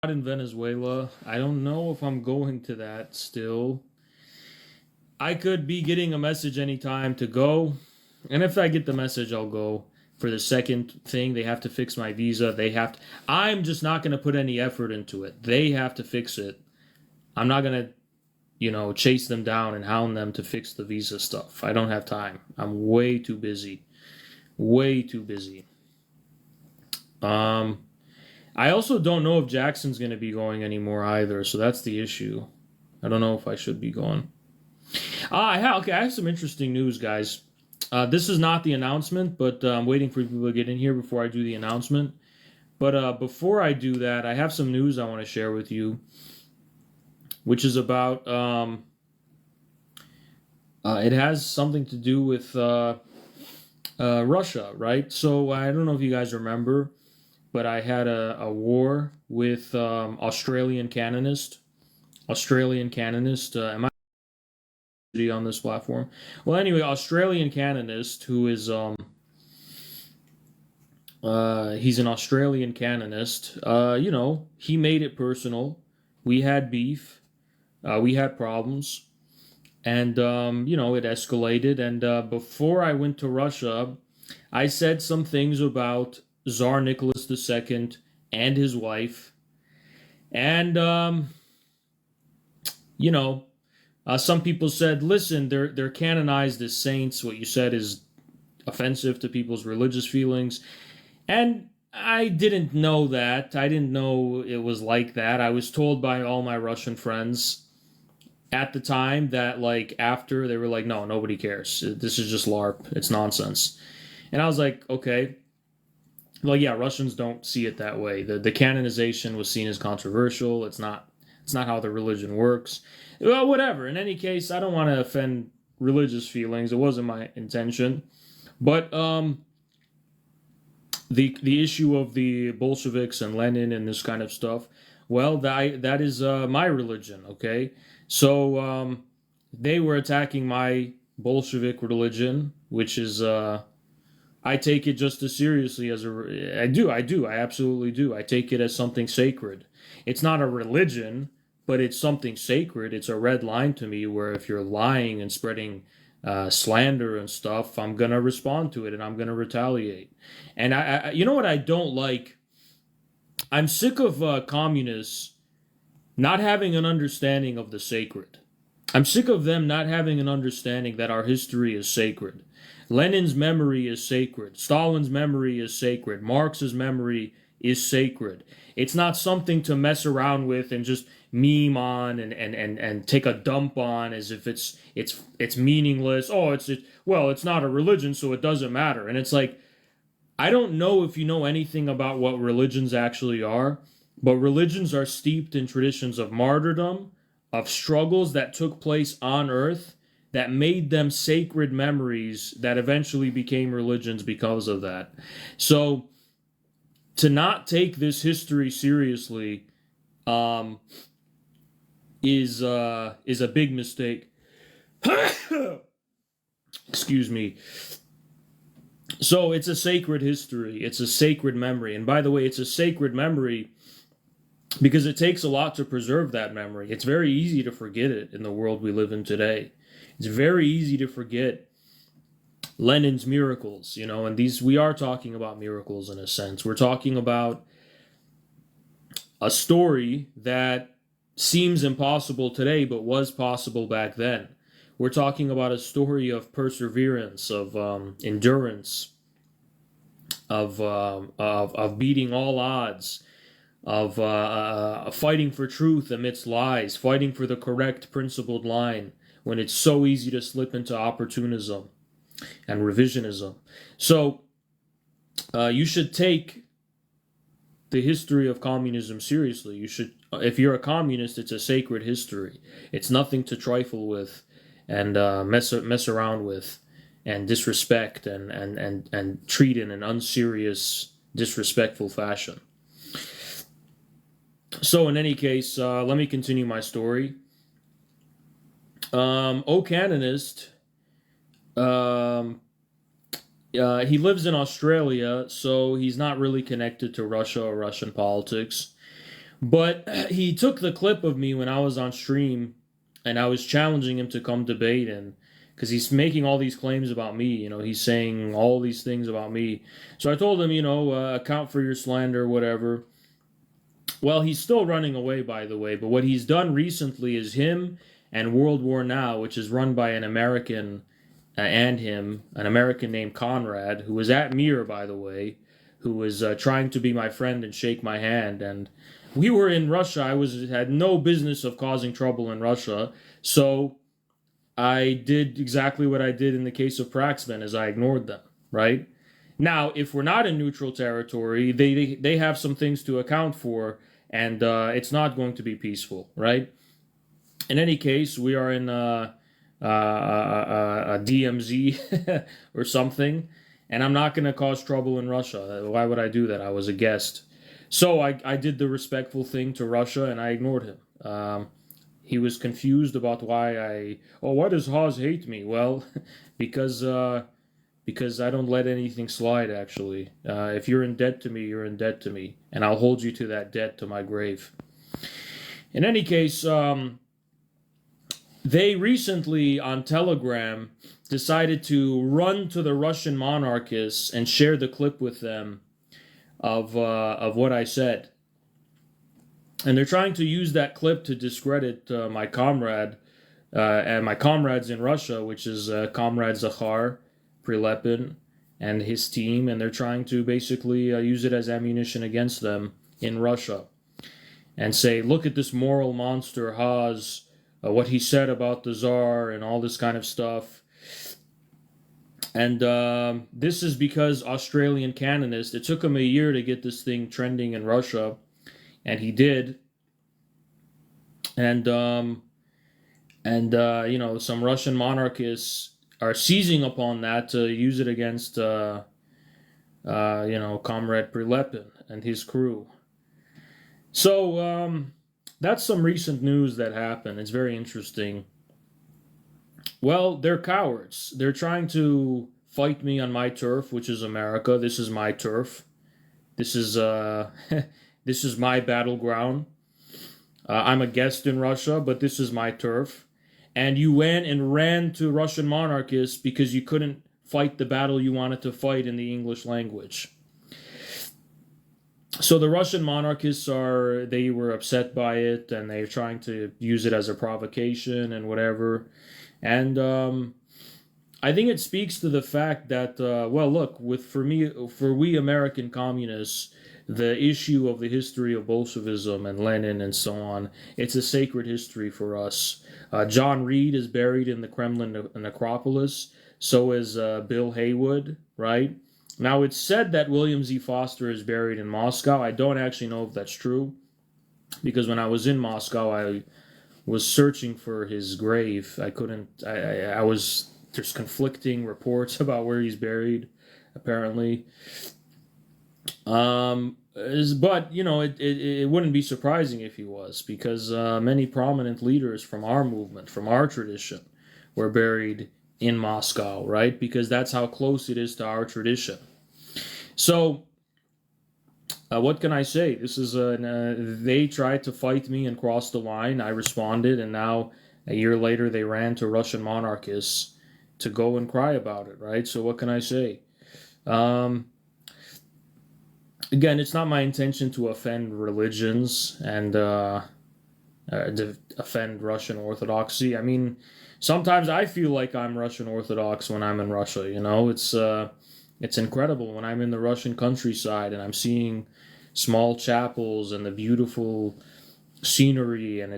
Not in Venezuela. I don't know if I'm going to that still. I could be getting a message anytime to go. And if I get the message, I'll go. For the second thing, they have to fix my visa. They have to. I'm just not going to put any effort into it. They have to fix it. I'm not going to, chase them down and hound them to fix the visa stuff. I don't have time. I'm way too busy. Way too busy. Um, I also don't know if Jackson's going to be going anymore either, so that's the issue. I don't know if I should be going. Okay. I have some interesting news, guys. This is not the announcement, but I'm waiting for people to get in here before I do the announcement. But before I do that, I have some news I want to share with you, which is about. It has something to do with Russia, right? So I don't know if you guys remember, but I had a war with Australian canonist. Australian canonist. Am I on this platform? Well, anyway, Australian canonist who is he's an Australian canonist. He made it personal. We had beef. We had problems, and it escalated. And before I went to Russia, I said some things about Tsar Nicholas II and his wife, and you know, some people said, "Listen, they're canonized as saints. What you said is offensive to people's religious feelings." And I didn't know that. I didn't know it was like that. I was told by all my Russian friends at the time that, like, after they were like, "No, nobody cares. This is just LARP. It's nonsense." And I was like, "Okay." Well, yeah, Russians don't see it that way. The canonization was seen as controversial. It's not how the religion works. Well, whatever. In any case, I don't want to offend religious feelings. It wasn't my intention. But the issue of the Bolsheviks and Lenin and this kind of stuff, well, that is my religion, okay? So they were attacking my Bolshevik religion, which is I take it just as seriously as I absolutely do. I take it as something sacred. It's not a religion, but it's something sacred. It's a red line to me where if you're lying and spreading slander and stuff, I'm gonna respond to it and I'm gonna retaliate. And you know what I don't like? I'm sick of communists not having an understanding of the sacred. I'm sick of them not having an understanding that our history is sacred. Lenin's memory is sacred. Stalin's memory is sacred. Marx's memory is sacred. It's not something to mess around with and just meme on and take a dump on as if it's meaningless. Oh, well, it's not a religion, so it doesn't matter. And it's like, I don't know if you know anything about what religions actually are, but religions are steeped in traditions of martyrdom, of struggles that took place on earth that made them sacred memories that eventually became religions because of that. So to not take this history seriously um, is a big mistake. Excuse me. So it's a sacred history. It's a sacred memory. And by the way, it's a sacred memory because it takes a lot to preserve that memory. It's very easy to forget it in the world we live in today. It's very easy to forget Lenin's miracles, and these we are talking about miracles in a sense. We're talking about a story that seems impossible today but was possible back then. We're talking about a story of perseverance, of endurance, of beating all odds, of fighting for truth amidst lies, fighting for the correct principled line when it's so easy to slip into opportunism and revisionism. So you should take the history of communism seriously. You should, if you're a communist, it's a sacred history. It's nothing to trifle with and mess around with and disrespect and treat in an unserious, disrespectful fashion. So in any case, let me continue my story. O Canonist, um, he lives in Australia, so he's not really connected to Russia or Russian politics. But he took the clip of me when I was on stream, and I was challenging him to come debate, and because he's making all these claims about me, he's saying all these things about me. So I told him, account for your slander, whatever. Well, he's still running away, by the way. But what he's done recently is him and World War Now, which is run by an American and him, an American named Conrad, who was at Mir, by the way, who was trying to be my friend and shake my hand. And we were in Russia. Had no business of causing trouble in Russia. So I did exactly what I did in the case of Praxman, as I ignored them, right? Now, if we're not in neutral territory, they have some things to account for, and it's not going to be peaceful, right? In any case, we are in a DMZ or something, and I'm not going to cause trouble in Russia. Why would I do that? I was a guest. So I did the respectful thing to Russia, and I ignored him. He was confused about why does Haz hate me? Well, because I don't let anything slide, actually. If you're in debt to me, you're in debt to me, and I'll hold you to that debt to my grave. In any case, they recently on Telegram decided to run to the Russian monarchists and share the clip with them of what I said. And they're trying to use that clip to discredit my comrade and my comrades in Russia, which is Comrade Zakhar Prilepin and his team, and they're trying to basically use it as ammunition against them in Russia and say, look at this moral monster Haz, what he said about the Tsar and all this kind of stuff. And this is because Australian canonist, it took him a year to get this thing trending in Russia, and he did. And some Russian monarchists are seizing upon that to use it against, Comrade Prilepin and his crew. So that's some recent news that happened. It's very interesting. Well, they're cowards. They're trying to fight me on my turf, which is America. This is my turf. This is this is my battleground. I'm a guest in Russia, but this is my turf. And you went and ran to Russian monarchists because you couldn't fight the battle you wanted to fight in the English language. So the Russian monarchists they were upset by it, and they're trying to use it as a provocation and whatever. And I think it speaks to the fact that, look, for we American communists, the issue of the history of Bolshevism and Lenin and so on, it's a sacred history for us. John Reed is buried in the Kremlin necropolis. So is Bill Haywood, right? Now, it's said that William Z. Foster is buried in Moscow. I don't actually know if that's true, because when I was in Moscow, I was searching for his grave. I couldn't, there's conflicting reports about where he's buried, apparently. But, it wouldn't be surprising if he was, because many prominent leaders from our movement, from our tradition, were buried in Moscow, right? Because that's how close it is to our tradition. So, what can I say? This is they tried to fight me and cross the line. I responded, and now a year later they ran to Russian monarchists to go and cry about it, right? So what can I say? Again, it's not my intention to offend religions and to offend Russian Orthodoxy. I mean, sometimes I feel like I'm Russian Orthodox when I'm in Russia. It's incredible when I'm in the Russian countryside and I'm seeing small chapels and the beautiful scenery, and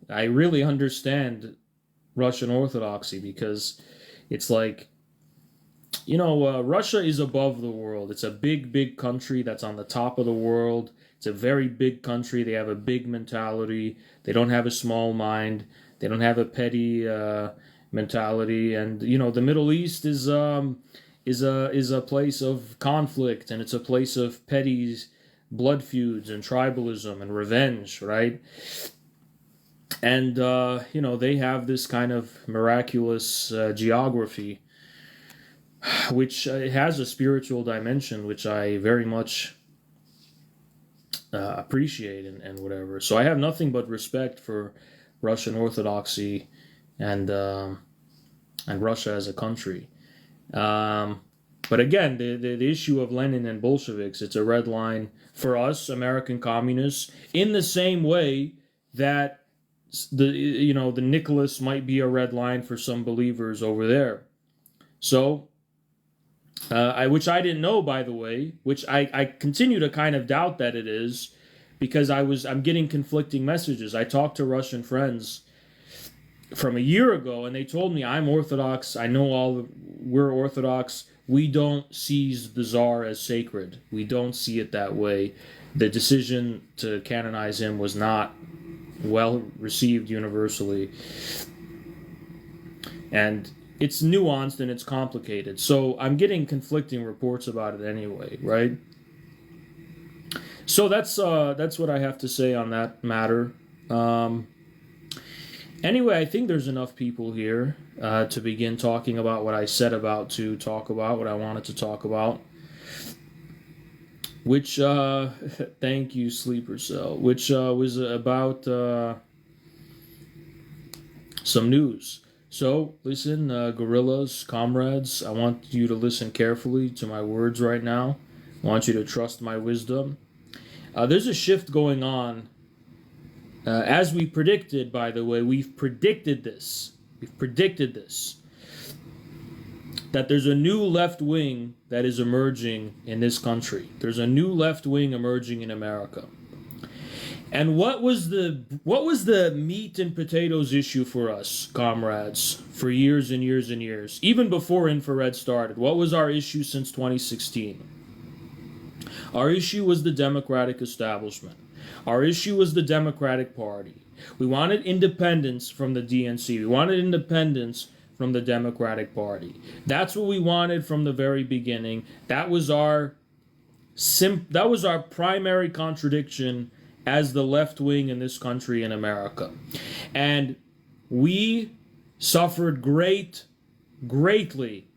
I really understand Russian Orthodoxy, because it's like, Russia is above the world. It's a big, big country that's on the top of the world. It's a very big country. They have a big mentality. They don't have a small mind. They don't have a petty mentality. And the Middle East is a place of conflict, and it's a place of petty blood feuds and tribalism and revenge, right? And they have this kind of miraculous geography, which has a spiritual dimension, which I very much appreciate and whatever. So I have nothing but respect for Russian Orthodoxy and Russia as a country. Um, but again, the issue of Lenin and Bolsheviks, it's a red line for us American communists. In the same way that the Nicholas might be a red line for some believers over there. So which I didn't know, by the way, which I continue to kind of doubt that it is, because I'm getting conflicting messages. I talked to Russian friends from a year ago, and they told me I'm Orthodox. I know we're Orthodox. We don't seize the Tsar as sacred. We don't see it that way. The decision to canonize him was not well received universally, and it's nuanced and it's complicated. So I'm getting conflicting reports about it anyway, right? So that's what I have to say on that matter. Anyway, I think there's enough people here to begin talking about what I said about to talk about, what I wanted to talk about. Which, thank you, Sleeper Cell, which was about some news. So, listen, guerrillas, comrades, I want you to listen carefully to my words right now. I want you to trust my wisdom. There's a shift going on. As we predicted, by the way, we've predicted this. That there's a new left wing that is emerging in this country. There's a new left wing emerging in America. And what was the meat and potatoes issue for us, comrades, for years and years and years? Even before infrared started, what was our issue since 2016? Our issue was the Democratic establishment. Our issue was the Democratic Party. We wanted independence from the DNC. We wanted independence from the Democratic Party. That's what we wanted from the very beginning. That was our primary contradiction as the left wing in this country in America. And we suffered greatly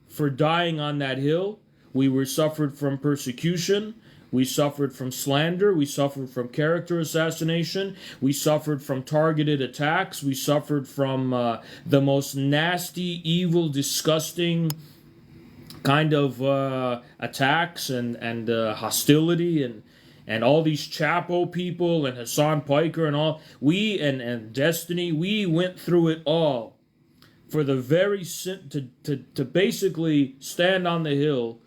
for dying on that hill. We were suffered from persecution. We suffered from slander. We suffered from character assassination. We suffered from targeted attacks. We suffered from the most nasty, evil, disgusting kind of attacks and hostility and all these Chapo people and Hassan Piker and all. We and Destiny, we went through it all for the very to basically stand on the hill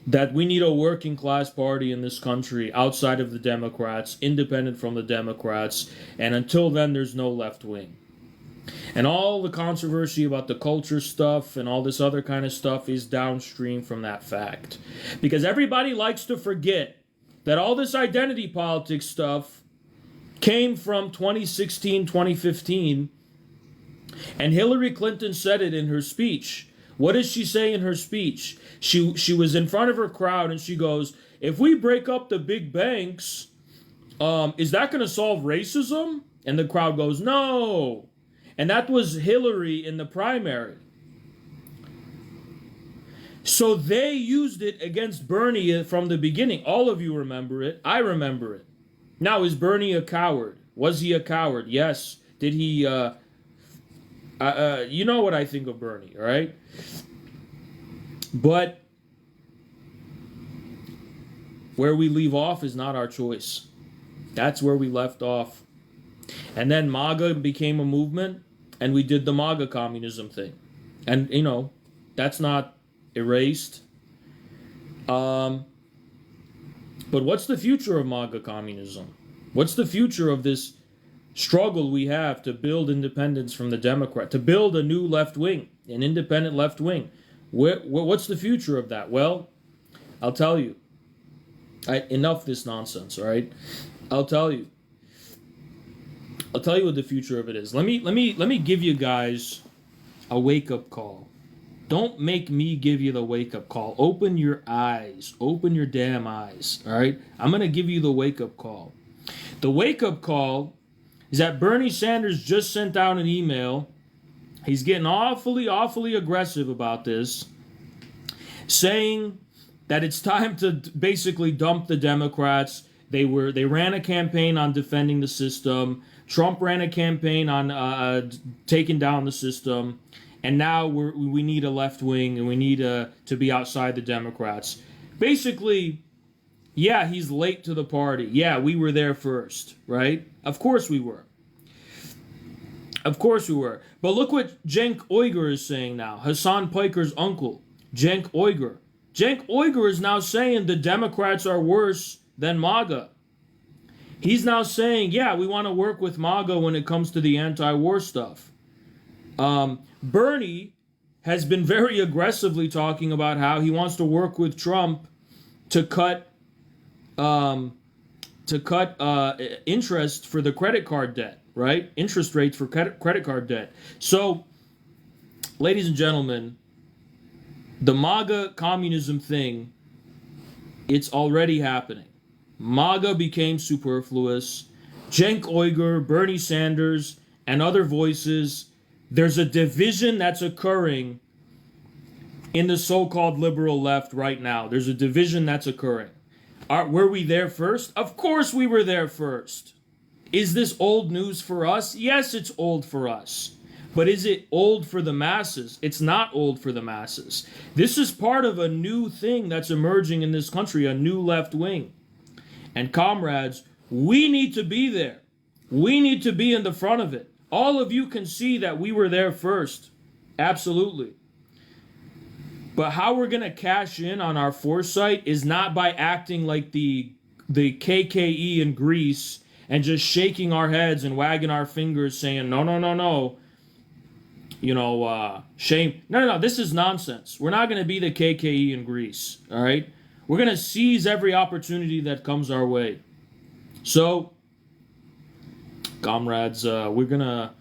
that we need a working class party in this country outside of the Democrats, independent from the Democrats, and until then there's no left wing. And all the controversy about the culture stuff and all this other kind of stuff is downstream from that fact. Because everybody likes to forget that all this identity politics stuff came from 2016, 2015, and Hillary Clinton said it in her speech. What does she say in her speech? She was in front of her crowd and she goes, if we break up the big banks, is that going to solve racism? And the crowd goes, no. And that was Hillary in the primary. So they used it against Bernie from the beginning. All of you remember it. I remember it. Now, is Bernie a coward? Was he a coward? Yes. Did he... you know what I think of Bernie, right? But where we leave off is not our choice. That's where we left off. And then MAGA became a movement, and we did the MAGA communism thing. And, that's not erased. But what's the future of MAGA communism? What's the future of this struggle we have to build independence from the Democrat, to build a new left wing, an independent left wing? What's the future of that? Well, I'll tell you. Enough this nonsense, all right? I'll tell you what the future of it is. Let me give you guys a wake-up call. Don't make me give you the wake-up call. Open your eyes. Open your damn eyes, all right? I'm going to give you the wake-up call. The wake-up call is that Bernie Sanders just sent out an email. He's getting awfully aggressive about this, saying that it's time to basically dump the Democrats. They ran a campaign on defending the system. Trump ran a campaign on taking down the system, and now we need a left wing, and we need to be outside the Democrats. Basically, yeah, he's late to the party. Yeah, we were there first, right? Of course we were. Of course we were. But look what Cenk Uygur is saying now. Hassan Piker's uncle, Cenk Uygur. Cenk Uygur is now saying the Democrats are worse than MAGA. He's now saying, yeah, we want to work with MAGA when it comes to the anti-war stuff. Bernie has been very aggressively talking about how he wants to work with Trump to cut interest for the credit card debt, right? Interest rates for credit card debt. So, ladies and gentlemen, the MAGA communism thing, it's already happening. MAGA became superfluous. Cenk Uygur, Bernie Sanders, and other voices, there's a division that's occurring in the so-called liberal left right now. There's a division that's occurring. Were we there first? Of course we were there first. Is this old news for us? Yes, it's old for us. But is it old for the masses? It's not old for the masses. This is part of a new thing that's emerging in this country, a new left wing. And comrades, we need to be there. We need to be in the front of it. All of you can see that we were there first. Absolutely. But how we're going to cash in on our foresight is not by acting like the KKE in Greece and just shaking our heads and wagging our fingers saying, no, no, no, no. Shame. No. This is nonsense. We're not going to be the KKE in Greece. All right. We're going to seize every opportunity that comes our way. So, comrades, we're gonna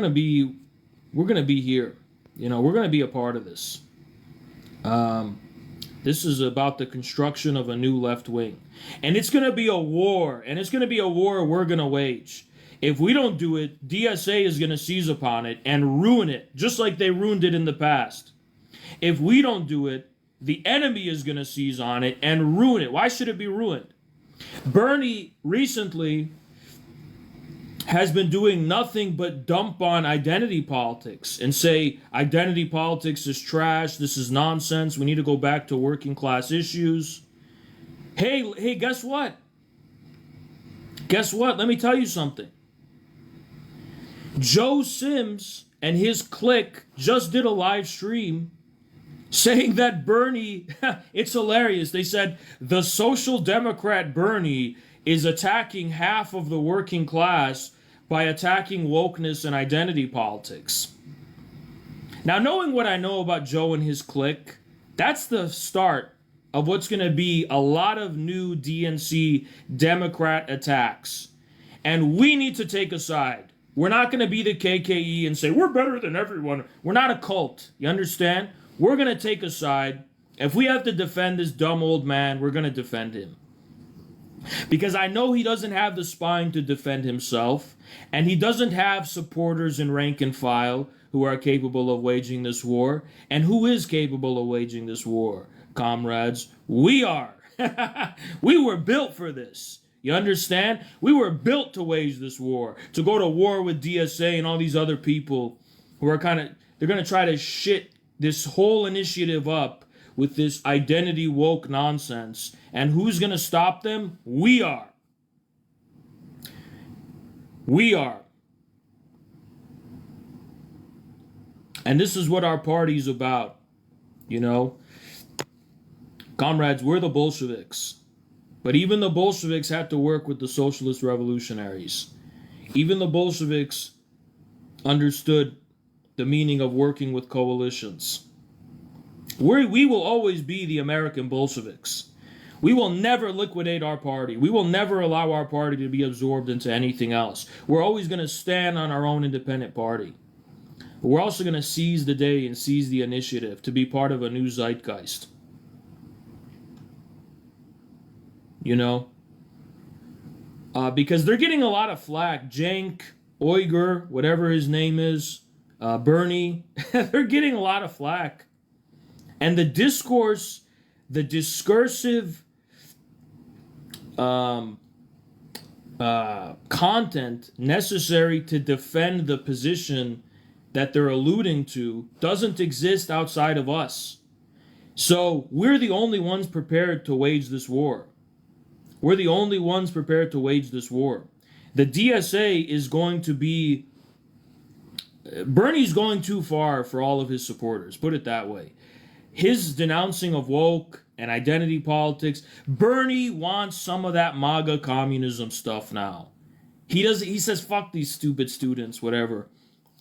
be here. We're gonna be a part of this. This is about the construction of a new left wing, and it's gonna be a war, and it's gonna be a war we're gonna wage. If we don't do it, DSA is going to seize upon it and ruin it, just like they ruined it in the past. If we don't do it, the enemy is going to seize on it and ruin it. Why should it be ruined? Bernie recently has been doing nothing but dump on identity politics and say identity politics is trash, this is nonsense, we need to go back to working class issues. Hey, guess what? Guess what? Let me tell you something. Joe Sims and his clique just did a live stream saying that Bernie, it's hilarious. They said the social democrat Bernie is attacking half of the working class by attacking wokeness and identity politics. Now, knowing what I know about Joe and his clique, that's the start of what's going to be a lot of new DNC Democrat attacks. And we need to take a side. We're not going to be the KKE and say, we're better than everyone. We're not a cult. You understand? We're going to take a side. If we have to defend this dumb old man, we're going to defend him. Because I know he doesn't have the spine to defend himself, and he doesn't have supporters in rank and file who are capable of waging this war. And who is capable of waging this war? Comrades, we are. We were built for this. You understand? We were built to wage this war, to go to war with DSA and all these other people who are they're going to try to shit this whole initiative up with this identity woke nonsense. And who's going to stop them? We are. We are. And this is what our party's about, Comrades, we're the Bolsheviks. But even the Bolsheviks had to work with the socialist revolutionaries. Even the Bolsheviks understood the meaning of working with coalitions. We will always be the American Bolsheviks. We will never liquidate our party. We will never allow our party to be absorbed into anything else. We're always going to stand on our own independent party. But we're also going to seize the day and seize the initiative to be part of a new zeitgeist. Because they're getting a lot of flack. Cenk, Uygur, whatever his name is, Bernie, they're getting a lot of flack. And the discourse, the discursive um, content necessary to defend the position that they're alluding to doesn't exist outside of us. So we're the only ones prepared to wage this war. We're the only ones prepared to wage this war. The DSA is going to be. Bernie's going too far for all of his supporters, put it that way. His denouncing of woke and identity politics, Bernie wants some of that MAGA communism stuff now. He says, fuck these stupid students, whatever.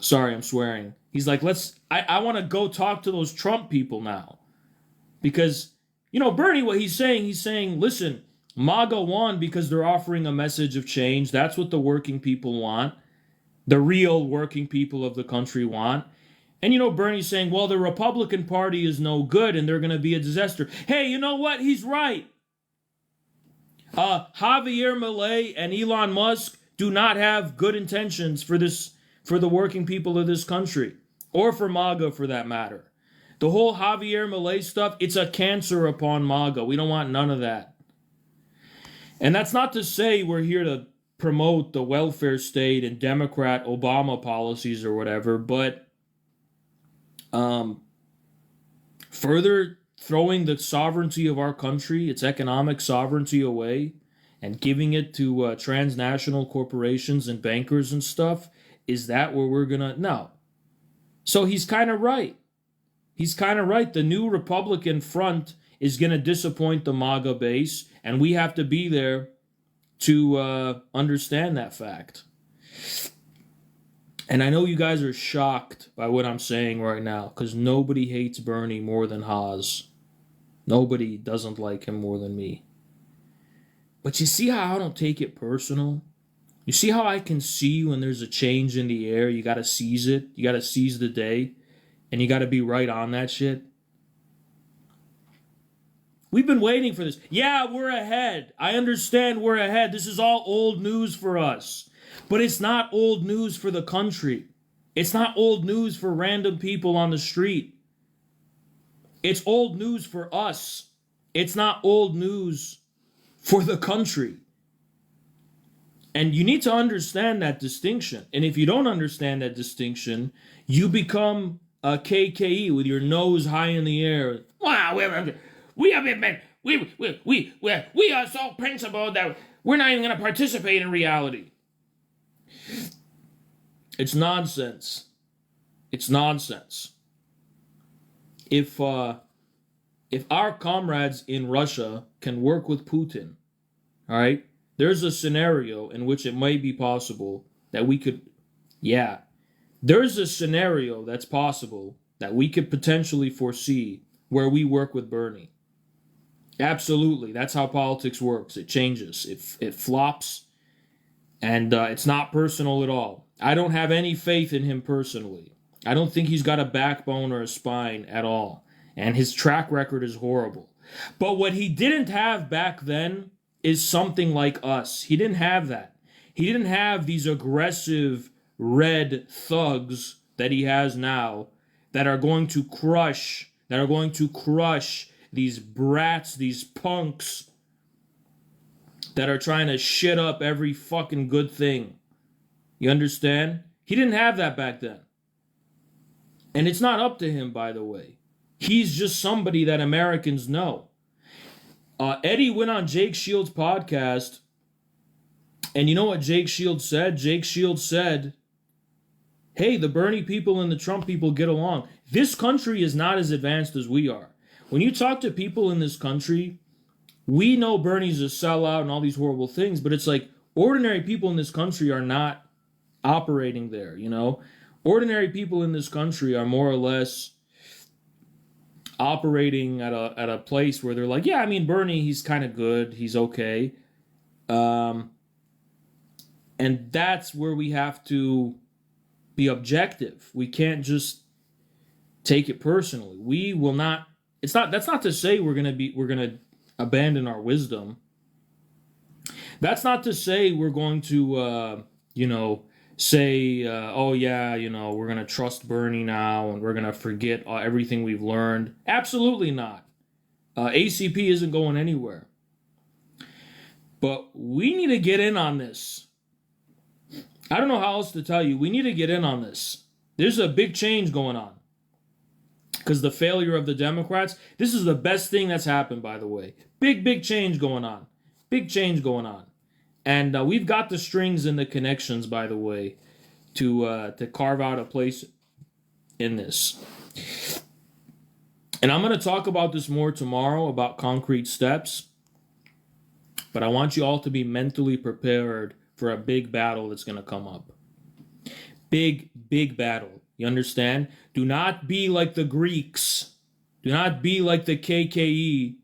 Sorry, I'm swearing. He's like, I want to go talk to those Trump people now. Because, Bernie, what he's saying, listen, MAGA won because they're offering a message of change. That's what the working people want. The real working people of the country want. And Bernie's saying, well, the Republican Party is no good and they're going to be a disaster. Hey, you know what? He's right. Javier Milei and Elon Musk do not have good intentions for the working people of this country, or for MAGA for that matter. The whole Javier Milei stuff, it's a cancer upon MAGA. We don't want none of that. And that's not to say we're here to promote the welfare state and Democrat Obama policies or whatever, but further throwing the sovereignty of our country, its economic sovereignty away, and giving it to transnational corporations and bankers and stuff, is that where we're gonna... No. So he's kind of right. He's kind of right. The new Republican front is going to disappoint the MAGA base, and we have to be there to understand that fact. And I know you guys are shocked by what I'm saying right now, because nobody hates Bernie more than Haz. Nobody doesn't like him more than me. But you see how I don't take it personal? You see how I can see when there's a change in the air? You got to seize it. You got to seize the day. And you got to be right on that shit. We've been waiting for this. Yeah, we're ahead. I understand we're ahead. This is all old news for us. But it's not old news for the country. It's not old news for random people on the street. It's old news for us. It's not old news for the country. And you need to understand that distinction. And if you don't understand that distinction, you become a KKE with your nose high in the air. Wow, we are so principled that we're not even going to participate in reality. It's nonsense. It's nonsense. If our comrades in Russia can work with Putin, all right, there's a scenario in which it might be possible that we could, there's a scenario that's possible that we could potentially foresee where we work with Bernie. Absolutely. That's how politics works. It changes. It flops. And it's not personal at all. I don't have any faith in him personally. I don't think he's got a backbone or a spine at all. And his track record is horrible. But what he didn't have back then is something like us. He didn't have that. He didn't have these aggressive red thugs that he has now that are going to crush these brats, these punks that are trying to shit up every fucking good thing. You understand? He didn't have that back then. And it's not up to him, by the way. He's just somebody that Americans know. Eddie went on Jake Shields' podcast, and you know what Jake Shields said? Jake Shields said, hey, the Bernie people and the Trump people get along. This country is not as advanced as we are. When you talk to people in this country, we know Bernie's a sellout and all these horrible things, but it's like ordinary people in this country are not operating there, you know? Ordinary people in this country are more or less operating at a place where they're like, yeah, I mean, Bernie, he's kind of good, he's okay. And that's where we have to be objective. We can't just take it personally. We will not. That's not to say we're gonna abandon our wisdom. That's not to say we're going to say oh yeah, we're gonna trust Bernie now and we're gonna forget everything we've learned. Absolutely not. ACP isn't going anywhere. But we need to get in on this. I don't know how else to tell you. We need to get in on this. There's a big change going on. Because the failure of the Democrats, this is the best thing that's happened, by the way. Big change going on. Big change going on. And we've got the strings and the connections, by the way, to carve out a place in this. And I'm going to talk about this more tomorrow, about concrete steps. But I want you all to be mentally prepared for a big battle that's going to come up. Big battle. You understand? Do not be like the Greeks. Do not be like the KKE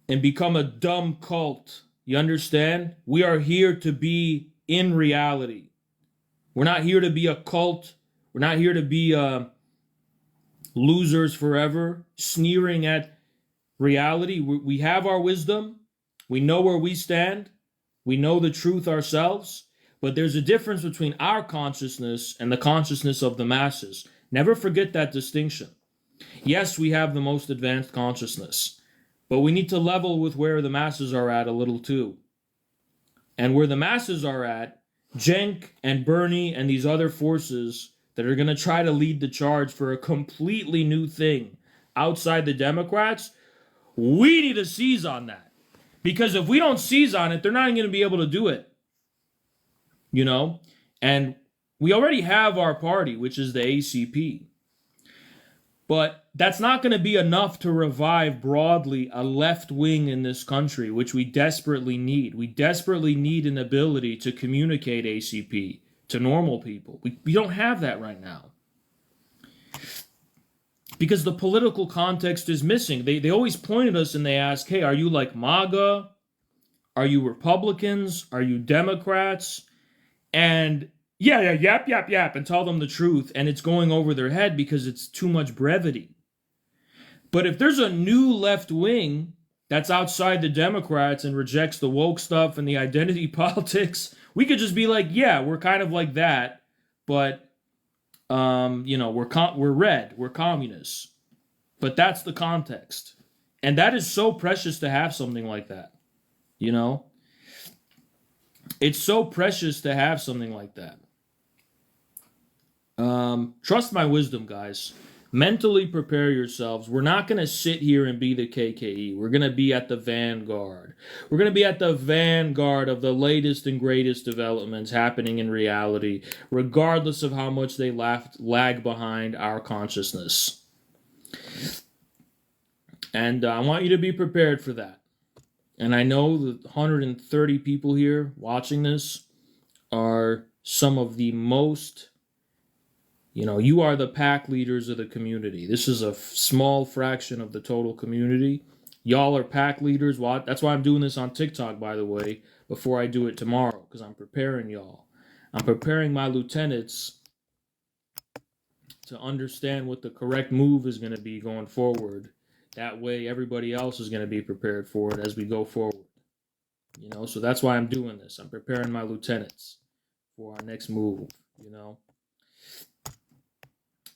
and become a dumb cult. You understand? We are here to be in reality. We're not here to be a cult. We're not here to be losers forever, sneering at reality. We have our wisdom. We know where we stand. We know the truth ourselves. But there's a difference between our consciousness and the consciousness of the masses. Never forget that distinction. Yes, we have the most advanced consciousness, but we need to level with where the masses are at a little too. And where the masses are at, Cenk and Bernie and these other forces that are going to try to lead the charge for a completely new thing outside the Democrats, we need to seize on that. Because if we don't seize on it, they're not going to be able to do it. You know? And we already have our party, which is the ACP. But that's not going to be enough to revive broadly a left wing in this country, which we desperately need. We desperately need an ability to communicate ACP to normal people. We don't have that right now. Because the political context is missing. They always point at us and they ask, hey, are you like MAGA? Are you Republicans? Are you Democrats? And yap, and tell them the truth. And it's going over their head because it's too much brevity. But if there's a new left wing that's outside the Democrats and rejects the woke stuff and the identity politics, we could just be like, yeah, we're kind of like that, but we're red, we're communists. But that's the context. And that is so precious to have something like that. You know? It's so precious to have something like that. Trust my wisdom, guys. Mentally prepare yourselves. We're not going to sit here and be the KKE. We're going to be at the vanguard. We're going to be at the vanguard of the latest and greatest developments happening in reality, regardless of how much they lag behind our consciousness. And I want you to be prepared for that. And I know the 130 people here watching this are some of the most, you are the pack leaders of the community. This is a small fraction of the total community. Y'all are pack leaders. That's why I'm doing this on TikTok, by the way, before I do it tomorrow, because I'm preparing y'all. I'm preparing my lieutenants to understand what the correct move is going to be going forward. That way, everybody else is going to be prepared for it as we go forward. So that's why I'm doing this. I'm preparing my lieutenants for our next move.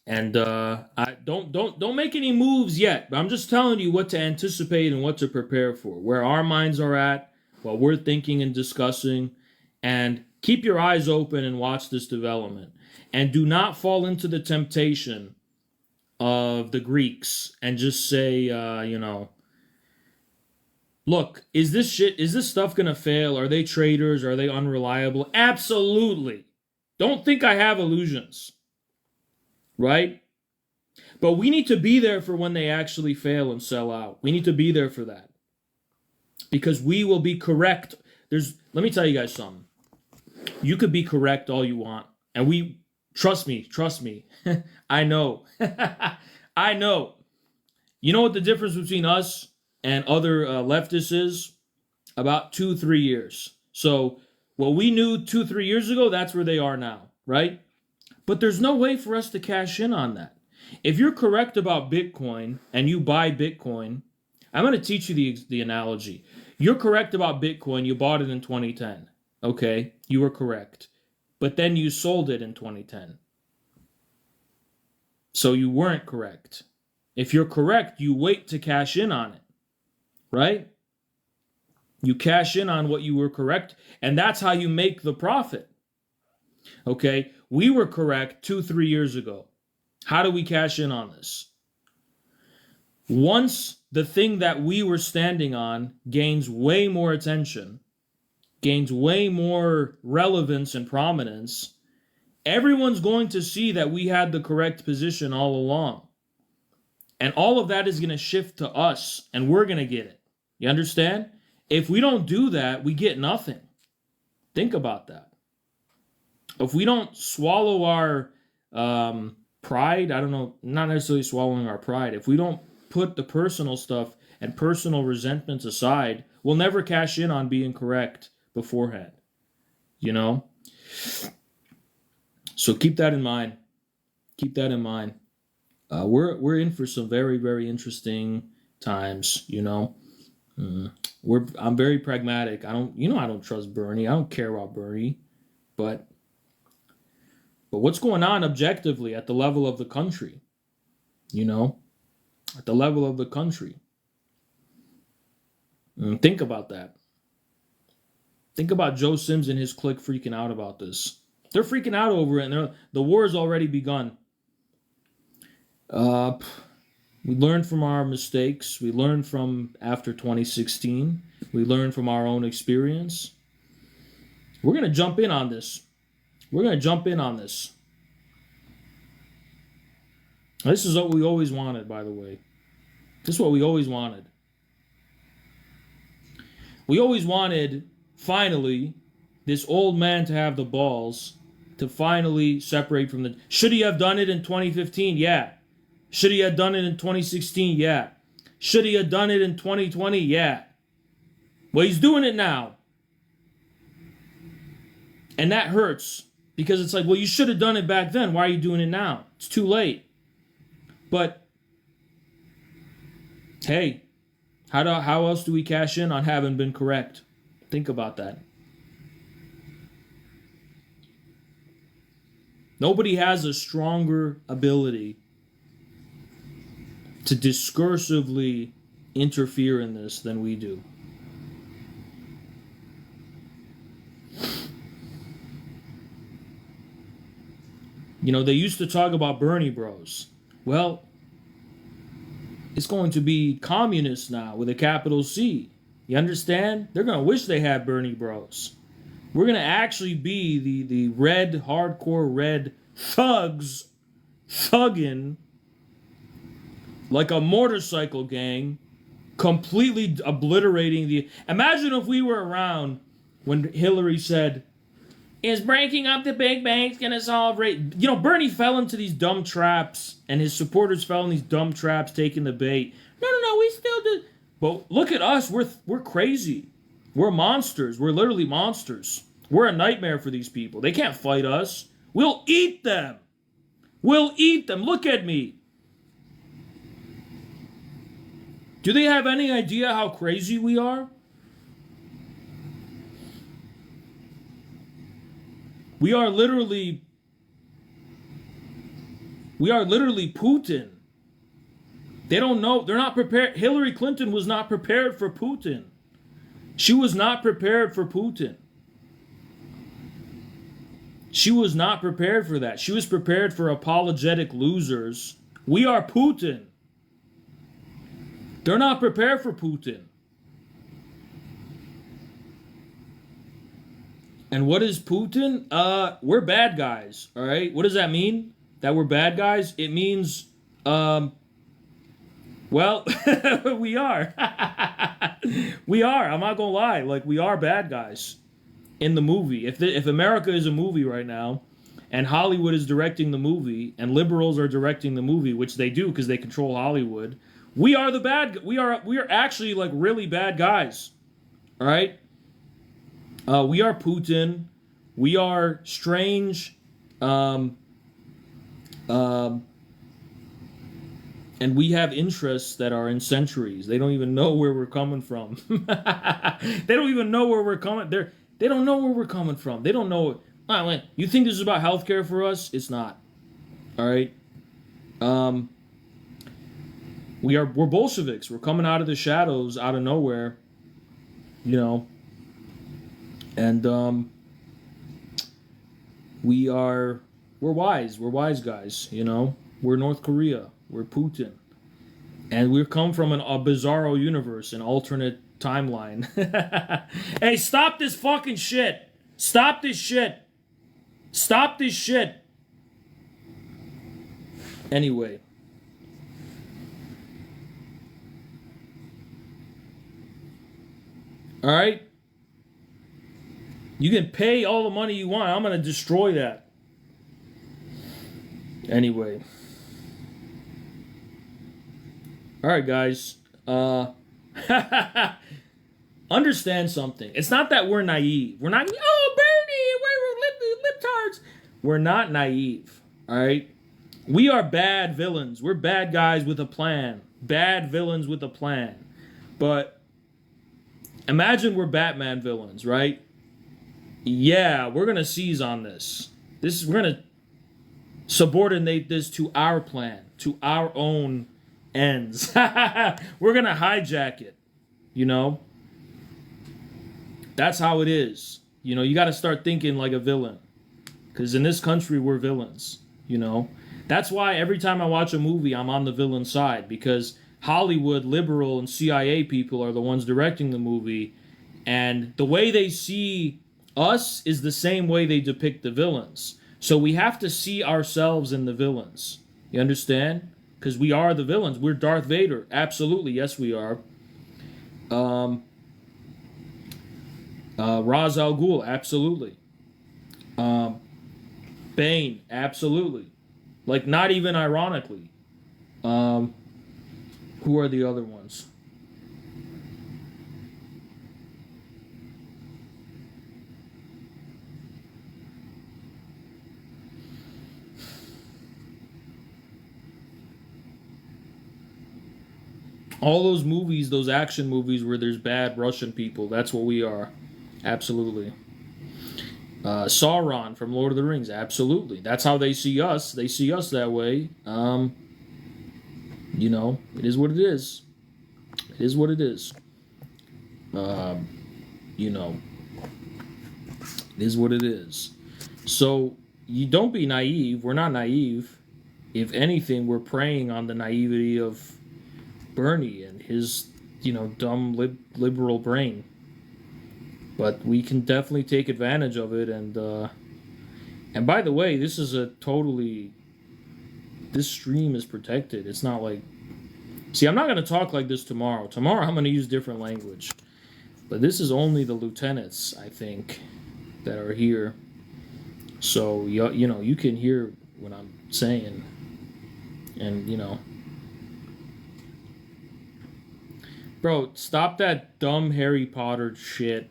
And I don't make any moves yet. But I'm just telling you what to anticipate and what to prepare for. Where our minds are at, what we're thinking and discussing, and keep your eyes open and watch this development. And do not fall into the temptation of the Greeks and just say, look, is this stuff gonna fail? Are they traitors? Are they unreliable? Absolutely. Don't think I have illusions, right? But we need to be there for when they actually fail and sell out. We need to be there for that because we will be correct. Let me tell you guys something. You could be correct all you want, and trust me. I know. I know. You know what the difference between us and other leftists is? About 2-3 years. So what we knew 2-3 years ago, that's where they are now, right? But there's no way for us to cash in on that. If you're correct about Bitcoin and you buy Bitcoin, I'm going to teach you the analogy. You're correct about Bitcoin. You bought it in 2010. Okay, you were correct. But then you sold it in 2010. So you weren't correct. If you're correct, you wait to cash in on it, right? You cash in on what you were correct, and that's how you make the profit. Okay? We were correct 2-3 years ago. How do we cash in on this? Once the thing that we were standing on gains way more attention, gains way more relevance and prominence, everyone's going to see that we had the correct position all along. And all of that is going to shift to us, and we're going to get it. You understand? If we don't do that, we get nothing. Think about that. If we don't swallow our pride, I don't know, not necessarily swallowing our pride, if we don't put the personal stuff and personal resentments aside, we'll never cash in on being correct beforehand. You know? So keep that in mind. Keep that in mind. We're in for some very, very interesting times, you know. I'm very pragmatic. I don't trust Bernie. I don't care about Bernie, but what's going on objectively at the level of the country, you know, at the level of the country. Think about that. Think about Joe Sims and his clique freaking out about this. They're freaking out over it, and the war has already begun. We learned from our mistakes. We learned from after 2016. We learned from our own experience. We're going to jump in on this. We're going to jump in on this. This is what we always wanted, by the way. This is what we always wanted. We always wanted, finally, this old man to have the balls to finally separate from the... Should he have done it in 2015? Yeah. Should he have done it in 2016? Yeah. Should he have done it in 2020? Yeah. Well, he's doing it now. And that hurts. Because it's like, well, you should have done it back then. Why are you doing it now? It's too late. But, hey, how else do we cash in on having been correct? Think about that. Nobody has a stronger ability to discursively interfere in this than we do. You know, they used to talk about Bernie bros. Well, it's going to be communists now with a capital C. You understand? They're going to wish they had Bernie bros. We're going to actually be the red, hardcore red thugs, thugging like a motorcycle gang, completely obliterating the... Imagine if we were around when Hillary said, is breaking up the big banks going to solve rate? You know, Bernie fell into these dumb traps, and his supporters fell in these dumb traps, taking the bait. No, we still do. But look at us. We're crazy. We're monsters. We're literally monsters. We're a nightmare for these people. They can't fight us. We'll eat them. We'll eat them. Look at me. Do they have any idea how crazy we are? We are literally Putin. They don't know. They're not prepared. Hillary Clinton was not prepared for Putin. She was not prepared for Putin. She was not prepared for that. She was prepared for apologetic losers. We are Putin. They're not prepared for Putin. And what is Putin? We're bad guys, all right? What does that mean? That we're bad guys? It means, well, we are. We are. I'm not gonna lie. Like, we are bad guys in the movie. If America is a movie right now, and Hollywood is directing the movie, and liberals are directing the movie, which they do because they control Hollywood, we are the bad. We are actually like really bad guys, all right? We are Putin. We are strange. And we have interests that are in centuries. They don't even know where we're coming from. They don't even know where we're coming. They don't know where we're coming from. They don't know. You think this is about healthcare for us? It's not. All right. We're Bolsheviks. We're coming out of the shadows, out of nowhere. you know, and we are we're wise. We're wise guys. You know, we're North Korea. We're Putin, and we come from a bizarro universe, an alternate timeline. Hey, stop this fucking shit! Stop this shit! Stop this shit! Anyway. Alright? You can pay all the money you want. I'm gonna destroy that. Anyway. Alright, guys. Understand something. It's not that we're naive. We're not, oh, Bernie, we're libtards. We're not naive. Alright? We are bad villains. We're bad guys with a plan. Bad villains with a plan. But imagine we're Batman villains, right? Yeah, we're gonna seize on this. We're gonna subordinate this to our plan, to our own ends. We're gonna hijack it. You know? That's how it is. You know, you gotta start thinking like a villain. Because in this country, we're villains. You know? That's why every time I watch a movie, I'm on the villain side. Because Hollywood, liberal, and CIA people are the ones directing the movie. And the way they see us is the same way they depict the villains. So we have to see ourselves in the villains. You understand? Because we are the villains. We're Darth Vader. Absolutely. Yes, we are. Ra's al Ghul. Absolutely. Bane. Absolutely. Like, not even ironically. Who are the other ones? All those movies, those action movies where there's bad Russian people, that's what we are. Absolutely. Sauron from Lord of the Rings, absolutely. That's how they see us. They see us that way. You know, it is what it is. It is what it is. You know, it is what it is. So, you don't be naive. We're not naive. If anything, we're preying on the naivety of Bernie and his, you know, dumb liberal brain. But we can definitely take advantage of it, and by the way, this is a totally, this stream is protected. It's not like, see, I'm not going to talk like this tomorrow. Tomorrow I'm going to use different language. But this is only the lieutenants, I think, that are here. So, you know, you can hear what I'm saying. And, you know. Bro, stop that dumb Harry Potter shit.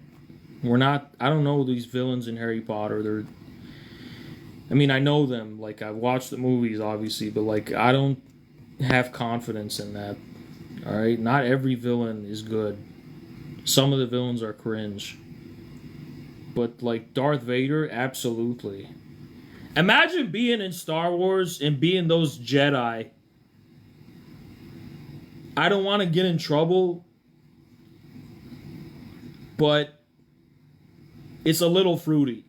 We're not, I don't know these villains in Harry Potter. I mean, I know them. Like, I've watched the movies, obviously. But, like, I don't have confidence in that. Alright? Not every villain is good. Some of the villains are cringe. But, like, Darth Vader, absolutely. Imagine being in Star Wars and being those Jedi. I don't want to get in trouble, but it's a little fruity.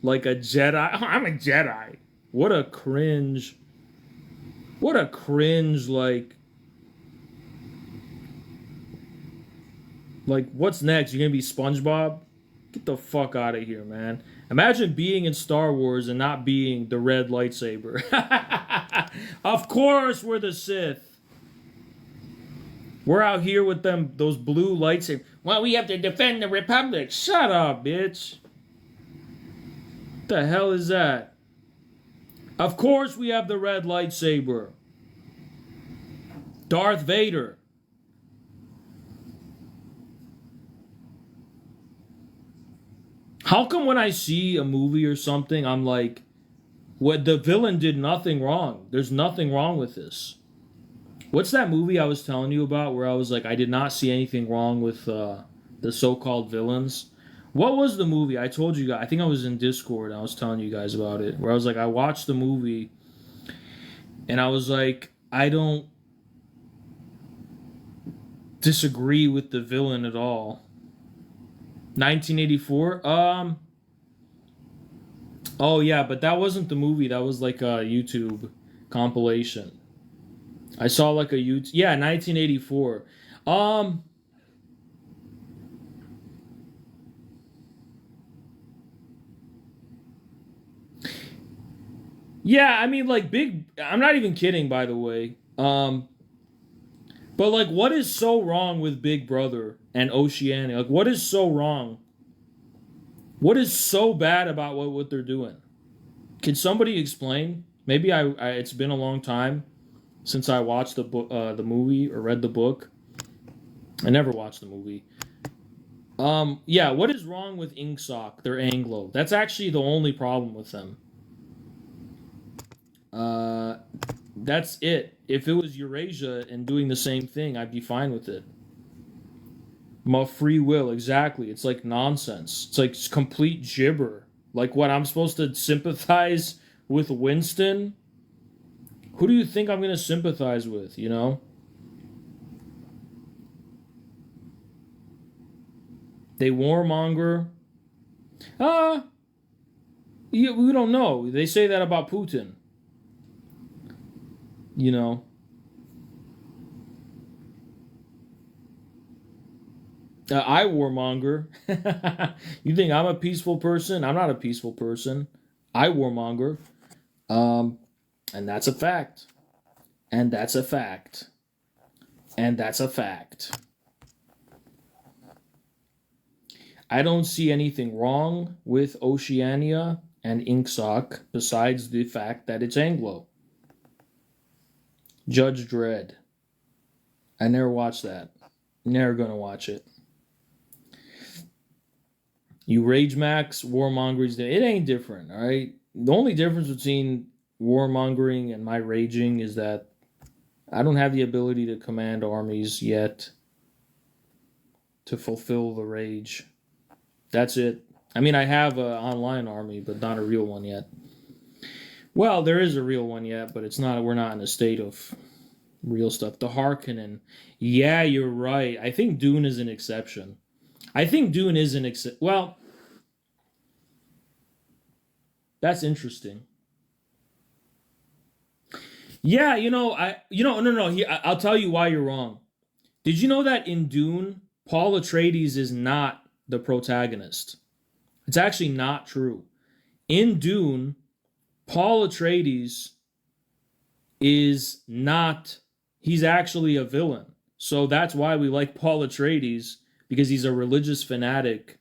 Like a Jedi. I'm a Jedi. What a cringe. What a cringe, like, what's next? You're going to be SpongeBob? Get the fuck out of here, man. Imagine being in Star Wars and not being the red lightsaber. Of course we're the Sith. We're out here with those blue lightsabers. Well, we have to defend the Republic. Shut up, bitch. What the hell is that? Of course we have the red lightsaber. Darth Vader. How come when I see a movie or something, I'm like, what, the villain did nothing wrong. There's nothing wrong with this. What's that movie I was telling you about where I was like, I did not see anything wrong with the so-called villains? What was the movie? I told you guys, I think I was in Discord and I was telling you guys about it, where I was like, I watched the movie and I was like, I don't disagree with the villain at all. 1984. Oh yeah, but that wasn't the movie. That was like a YouTube compilation. I saw like a YouTube. Yeah, 1984. Um. Yeah, I mean, like big. I'm not even kidding, by the way. But like, what is so wrong with Big Brother and Oceania? Like, what is so wrong? What is so bad about what they're doing? Can somebody explain? Maybe I it's been a long time since I watched the movie or read the book. I never watched the movie. Yeah, what is wrong with Ingsoc? They're Anglo. That's actually the only problem with them. Uh, that's it. If it was Eurasia and doing the same thing, I'd be fine with it. My free will, exactly. It's like nonsense. It's like complete gibber. Like what I'm supposed to sympathize with Winston? Who do you think I'm gonna sympathize with? You know, they warmonger. Uh, yeah, we don't know. They say that about Putin. You know, I warmonger. You think I'm a peaceful person? I'm not a peaceful person. I warmonger. Um, and that's a fact. And that's a fact. And that's a fact. I don't see anything wrong with Oceania and Inksock besides the fact that it's Anglo. Judge Dredd. I never watched that. Never gonna watch it. You Rage Max, Warmongers, it ain't different, alright? The only difference between warmongering and my raging is that I don't have the ability to command armies yet to fulfill the rage. That's it. I mean, I have an online army, but not a real one yet. Well, there is a real one yet, but it's not. We're not in a state of real stuff. The Harkonnen. Yeah, you're right. I think Dune is an exception. I think Dune is an exception. Well, that's interesting. Yeah, no, no. I'll tell you why you're wrong. Did you know that in Dune, Paul Atreides is not the protagonist? It's actually not true. In Dune, Paul Atreides is not, he's actually a villain. So that's why we like Paul Atreides, because he's a religious fanatic,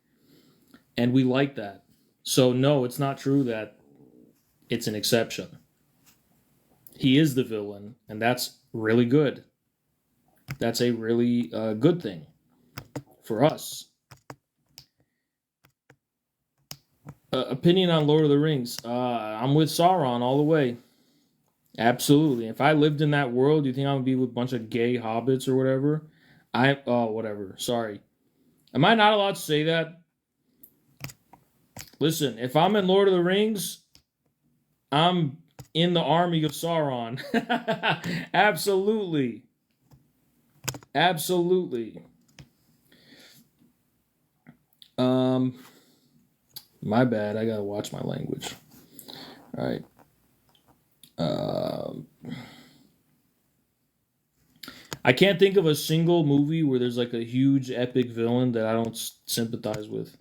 and we like that. So, no, it's not true that it's an exception. He is the villain, and that's really good. That's a really good thing for us. Opinion on Lord of the Rings. I'm with Sauron all the way. Absolutely. If I lived in that world, you think I would be with a bunch of gay hobbits or whatever? Whatever. Sorry. Am I not allowed to say that? Listen, if I'm in Lord of the Rings, I'm in the army of Sauron. Absolutely. Absolutely. Um, my bad. I gotta watch my language. All right. Um, I can't think of a single movie where there's like a huge epic villain that I don't sympathize with.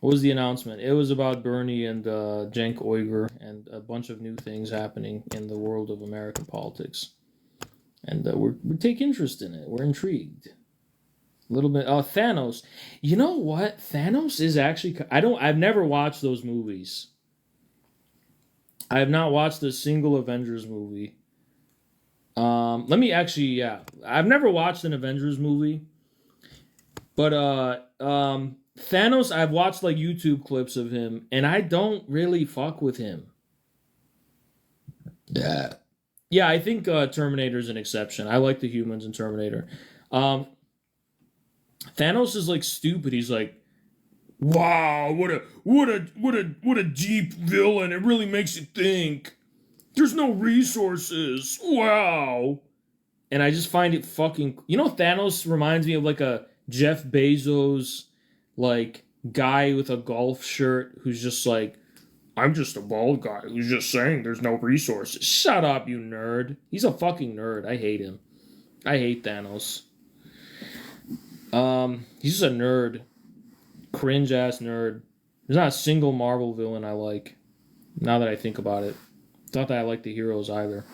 What was the announcement? It was about Bernie and Cenk Uygur and a bunch of new things happening in the world of American politics, and we take interest in it. We're intrigued a little bit. Oh, Thanos. You know what? Thanos is actually. I've never watched those movies. I have not watched a single Avengers movie. Let me actually. Yeah, I've never watched an Avengers movie, but Thanos. I've watched like YouTube clips of him, and I don't really fuck with him. Yeah. Yeah, I think Terminator's an exception. I like the humans in Terminator. Um, Thanos is like stupid. He's like, wow, what a deep villain. It really makes you think. There's no resources. Wow. And I just find it fucking. Thanos reminds me of like a Jeff Bezos, like guy with a golf shirt who's just like, I'm just a bald guy who's just saying there's no resources. Shut up, you nerd. He's a fucking nerd. I hate him. I hate Thanos. He's just a nerd. Cringe ass nerd. There's not a single Marvel villain I like. Now that I think about it. Not that I like the heroes either.